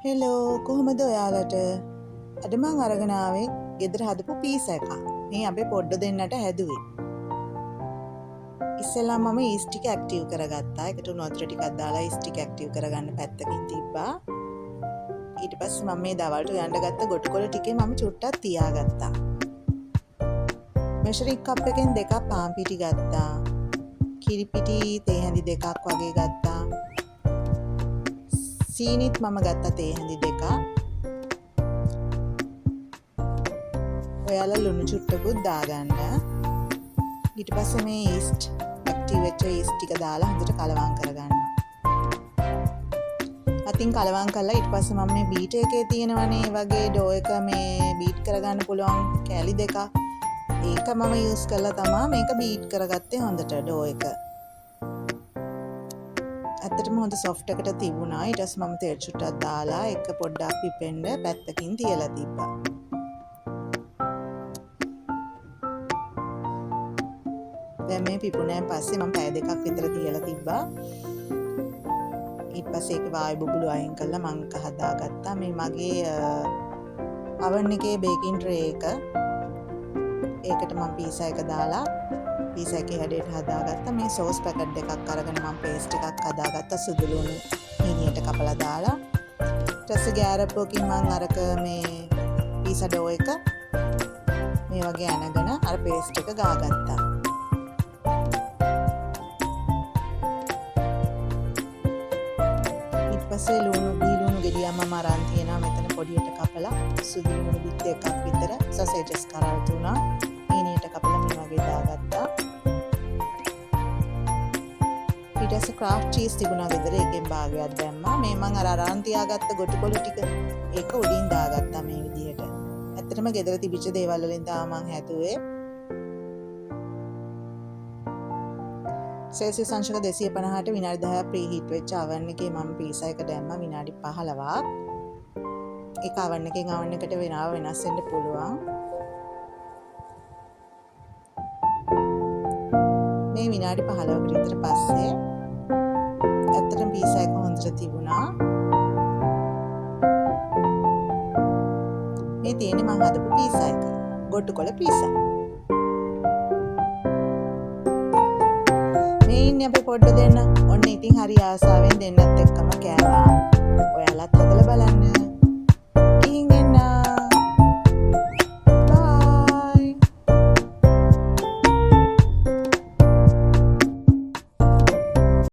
Hello කොහොමද ඔයාලට අද මං අරගෙන ආවේ ගෙදර හදපු පීසා එකක්. මේ අපි පොඩ්ඩ දෙන්නට හැදුවේ. ඉස්සෙල්ලා මම ඊස්ට් ටික ඇක්ටිව් කරගත්තා. ඒකට උණු වතුර ටිකක් දාලා ඊස්ට් ටික ඇක්ටිව් කරගන්න පැත්තකින් තිබ්බා. ඊට පස්සේ මම මේ දවල්ට යන්න ගත්ත ගොටුකොළ ටිකේ මම චුට්ටක් තියාගත්තා. මෙෂරින් කප් එකෙන් 2 පාන් පිටි ගත්තා. කිරි පිටි තේ හැඳි 2ක් වගේ ගත්තා. සීනිත් මම ගත්තා තේ හැඳි 2ක්. ඔයාලා ලුණු චුට්ටකුත් දාගන්න. ඊට පස්සේ මේ ඊස්ට් ඇක්ටිව් වෙච්ච ඊස්ට් ටික දාලා හොඳට කලවම් කරගන්න. අතින් කලවම් කරලා ඊට පස්සේ මම මේ බීටර් එකේ තියෙනවනේ වගේ ඩෝ එක මේ බීට් කරගන්න පුළුවන් කෑලි 2ක්. ඒක මම යූස් කරලා තමයි මේක බීට් කරගත්තේ හොඳට ඩෝ එක. ඇත්තටම හොඳ සොෆ්ට් එකට තිබුණා. ඊට පස්සේ මම තෙල් චුට්ටක් දාලා එක පොඩ්ඩක් පිපෙන්න පැත්තකින් තියලා තිබ්බා. දැන් මේ පිපුණාන් පස්සේ මම පැය 2ක් විතර තියලා තිබ්බා. ඊට පස්සේ ඒක වායු බුබුලු අයින් කරලා මම හදාගත්තා. මේ මගේ oven එකේ බේකින් ට්‍රේ එක. ඒකට මම පීසා එක දාලා පීසා එකේ හැඩයට හදාගත්තා. මේ සෝස් පැකට් එකක් අරගෙන මම පේස්ට් එකක් හදාගත්තා. සුදු ලුණු මිනියට කපලා දාලා. ඊට පස්සේ ගෑරප්පුවකින් මම අරක මේ පීසා ඩෝ එක මේ වගේ අනගෙන අර පේස්ට් එක ගාගත්තා. ඊට පස්සේ ලුණු ගෙඩියක් මම අරන් තියනවා මෙතන පොඩියට කපලා සුදු ලුණු බිත් එකක් විතර සොසේජස් කරලා තුනා මිනියට කපලා මේ වගේ දාගත්තා. ඊට පස්සේ ක්‍රාෆ්ට් චීස් තිබුණා ගෙදර ඒකෙන් භාගයක් දැම්මා. මේ මම අරන් තියාගත්ත ගොටුකොළ ටික ඒක උඩින් දාගත්තා මේ විදිහට. ඇත්තටම ගෙදර තිබිච්ච දේවල් වලින් තමයි මම හැදුවේ. සෙල්සියස් අංශක 250ට විනාඩි 10ක් ප්‍රීහීට් වෙච්ච oven එකේ මම පීසා එක දැම්මා විනාඩි 15ක්. ඒක oven එකෙන් oven එකට වෙනව වෙනස් වෙන්න පුළුවන්. මේ විනාඩි 15කට විතර පස්සේ ඇත්තටම පීසා එක හොඳට තිබුණා. මේ තියෙන්නේ මම හදපු පීසා එක. ගොටුකොළ පීසා. මේ ඉන්නේ අපි පොඩ්ඩ දෙන්න. ඔන්න ඉතින් හරි ආසාවෙන් දෙන්නත් එක්ක